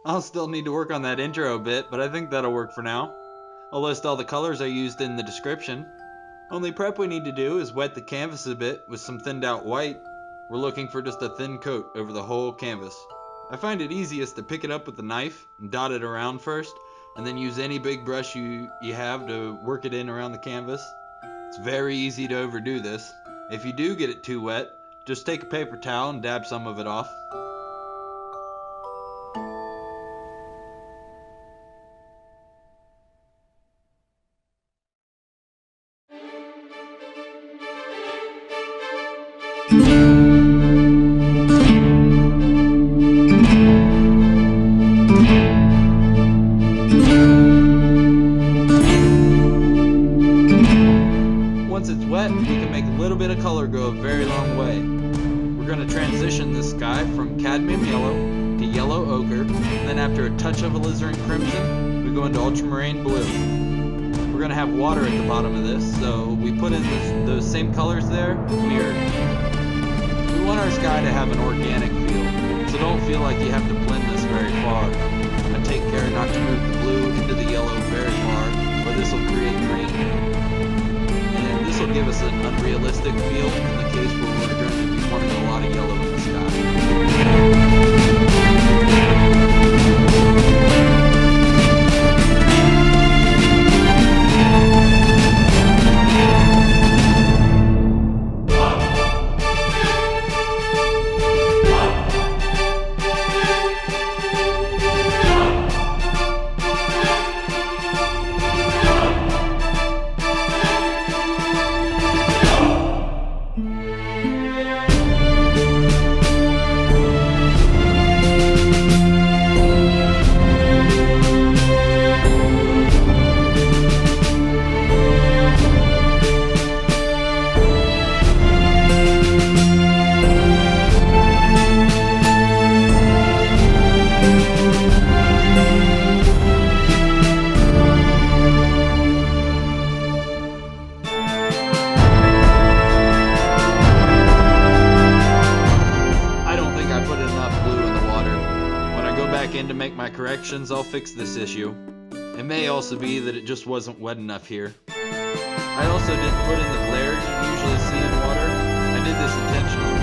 I'll still need to work on that intro a bit, but I think that'll work for now. I'll list all the colors I used in the description. Only prep we need to do is wet the canvas a bit with some thinned out white. We're looking for just a thin coat over the whole canvas. I find it easiest to pick it up with a knife and dot it around first, and then use any big brush you have to work it in around the canvas. It's very easy to overdo this. If you do get it too wet, just take a paper towel and dab some of it off. Once it's wet, we can make a little bit of color go a very long way. We're going to transition this sky from Cadmium Yellow to Yellow Ocher, and then after a touch of Alizarin Crimson, we go into Ultramarine Blue. We're going to have water at the bottom of this, so we put in those same colors there, mirrored. We want our sky to have an organic feel, so don't feel like you have to blend this very far. And take care not to move the blue into the yellow very far, or this will create green. And this will give us an unrealistic feel in the case where we're going to be wanting a lot of yellow in the sky. To make my corrections, I'll fix this issue. It may also be that it just wasn't wet enough here. I also didn't put in the glare you usually see in water. I did this intentionally.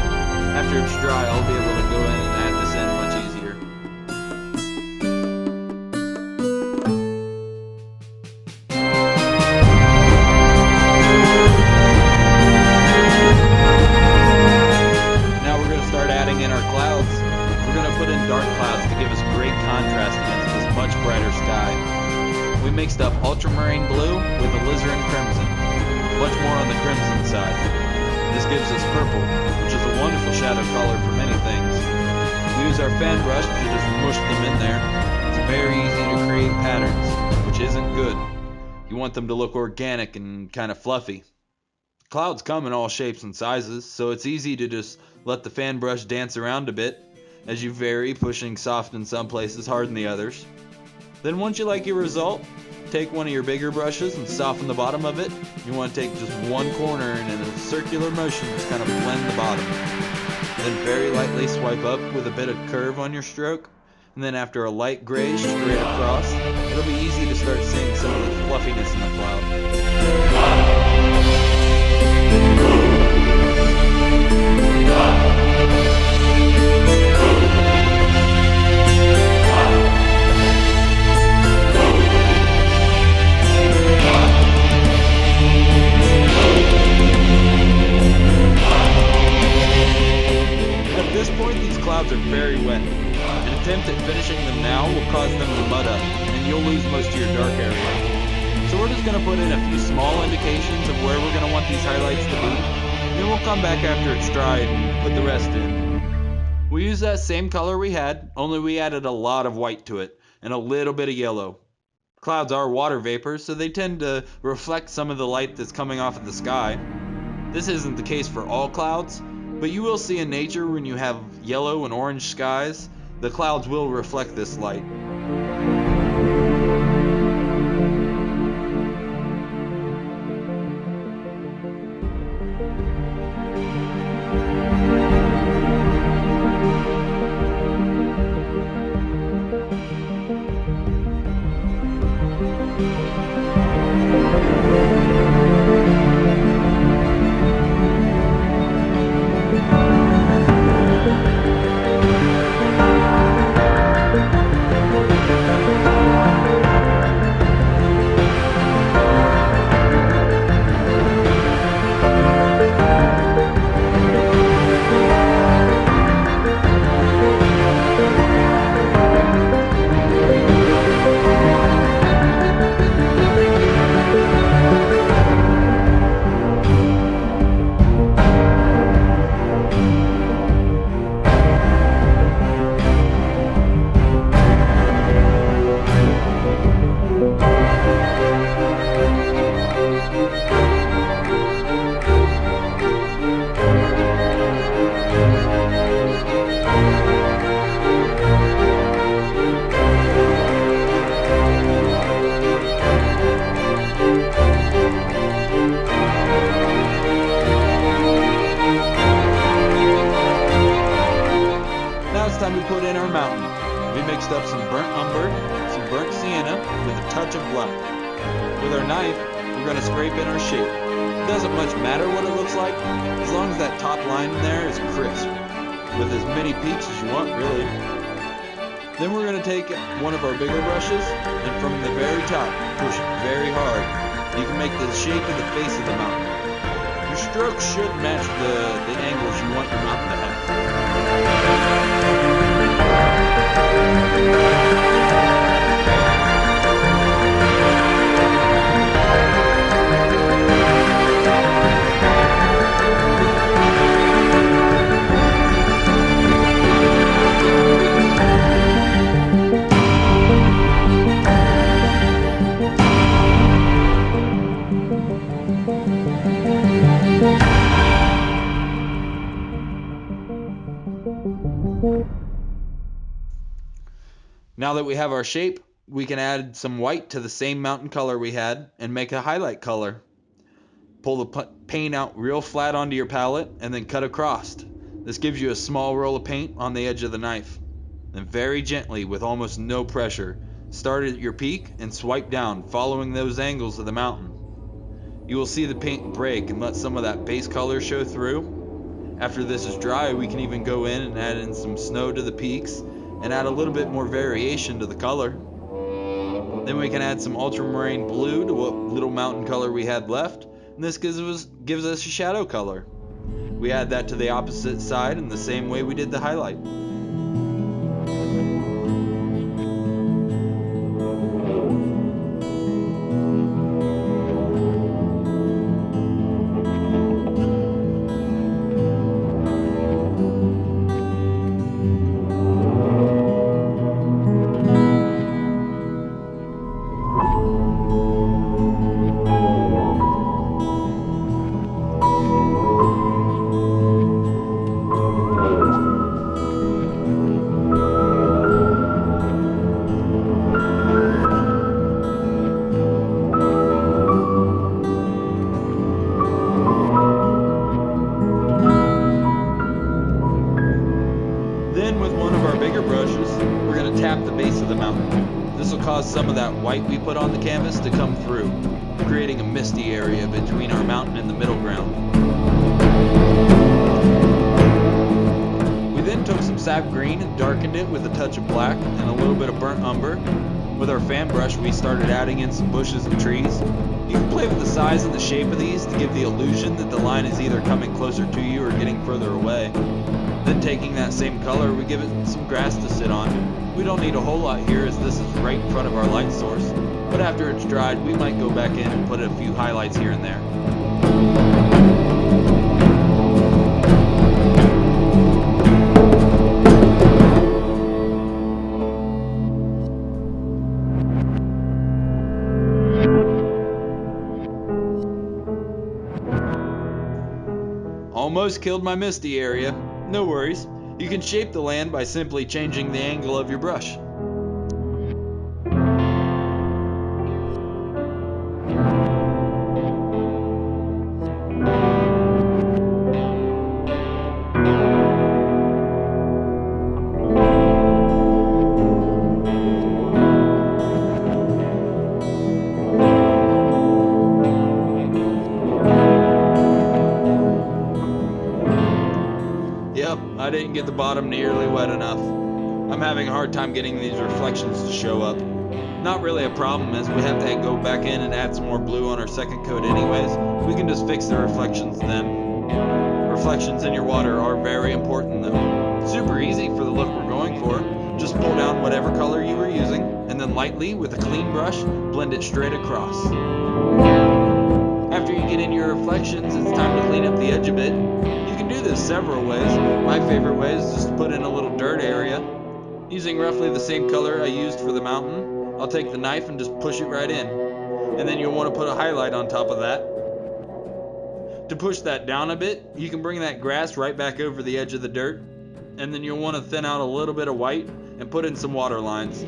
After it's dry, I'll be able to go in and add this in much easier. Now we're going to start adding in our clouds. We're going to put in dark clouds to give us great contrast against this much brighter sky. We mixed up Ultramarine Blue with Alizarin Crimson, much more on the crimson side. This gives us purple, which is a wonderful shadow color for many things. We use our fan brush to just mush them in there. It's very easy to create patterns, which isn't good. You want them to look organic and kind of fluffy. Clouds come in all shapes and sizes, so it's easy to just let the fan brush dance around a bit as you vary, pushing soft in some places, hard in the others. Then once you like your result, take one of your bigger brushes and soften the bottom of it. You want to take just one corner and in a circular motion just kind of blend the bottom. Then very lightly swipe up with a bit of curve on your stroke. And then after a light gray straight across, it'll be easy to start seeing some of the fluffiness in the cloud. At this point, these clouds are very wet. An attempt at finishing them now will cause them to mud up, and you'll lose most of your dark area. So we're just going to put in a few small indications of where we're going to want these highlights to be, and then we'll come back after it's dried and put the rest in. We use that same color we had, only we added a lot of white to it, and a little bit of yellow. Clouds are water vapors, so they tend to reflect some of the light that's coming off of the sky. This isn't the case for all clouds, but you will see in nature when you have yellow and orange skies, the clouds will reflect this light. mixed up some burnt umber, some burnt sienna with a touch of black. With our knife, we're going to scrape in our shape. It doesn't much matter what it looks like, as long as that top line in there is crisp, with as many peaks as you want, really. Then we're going to take one of our bigger brushes, and from the very top, push it very hard. You can make the shape of the face of the mountain. Your strokes should match the angles you want your mountain to have. Now that we have our shape, we can add some white to the same mountain color we had and make a highlight color. Pull the paint out real flat onto your palette and then cut across. This gives you a small roll of paint on the edge of the knife. Then very gently, with almost no pressure, start at your peak and swipe down, following those angles of the mountain. You will see the paint break and let some of that base color show through. After this is dry, we can even go in and add in some snow to the peaks and add a little bit more variation to the color. Then we can add some ultramarine blue to what little mountain color we had left, and this gives us a shadow color. We add that to the opposite side in the same way we did the highlight. Some of that white we put on the canvas to come through, creating a misty area between our mountain and the middle ground. We then took some Sap Green and darkened it with a touch of black and a little bit of burnt umber. With our fan brush, we started adding in some bushes and trees. You can play with the size and the shape of these to give the illusion that the line is either coming closer to you or getting further away. Then taking that same color, we give it some grass to sit on. We don't need a whole lot here as this is right in front of our light source, but after it's dried, we might go back in and put a few highlights here and there. Almost killed my misty area. No worries. You can shape the land by simply changing the angle of your brush. I didn't get the bottom nearly wet enough. I'm having a hard time getting these reflections to show up. Not really a problem, as we have to go back in and add some more blue on our second coat anyways. We can just fix the reflections then. Reflections in your water are very important though. Super easy for the look we're going for. Just pull down whatever color you were using, and then lightly, with a clean brush, blend it straight across. After you get in your reflections, it's time to clean up the edge a bit. Do this several ways. My favorite way is just to put in a little dirt area. Using roughly the same color I used for the mountain, I'll take the knife and just push it right in. And then you'll want to put a highlight on top of that. To push that down a bit, you can bring that grass right back over the edge of the dirt. And then you'll want to thin out a little bit of white and put in some water lines.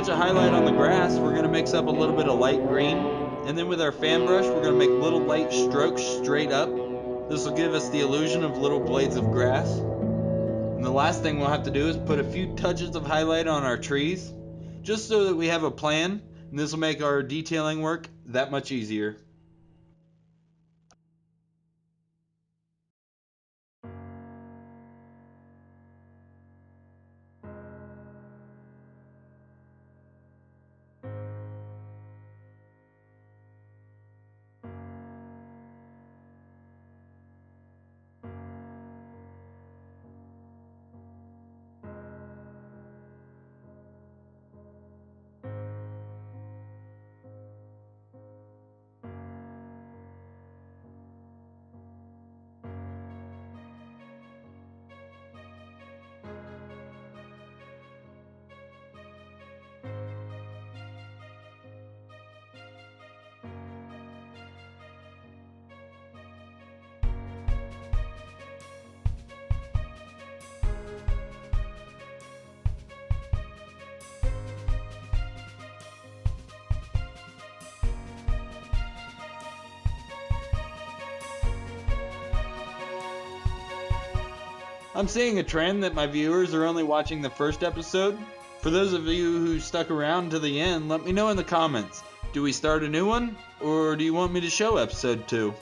touch of highlight on the grass, we're going to mix up a little bit of light green. And then with our fan brush, we're going to make little light strokes straight up. This will give us the illusion of little blades of grass. And the last thing we'll have to do is put a few touches of highlight on our trees, just so that we have a plan, and this will make our detailing work that much easier. I'm seeing a trend that my viewers are only watching the first episode. For those of you who stuck around to the end, let me know in the comments. Do we start a new one, or do you want me to show episode 2?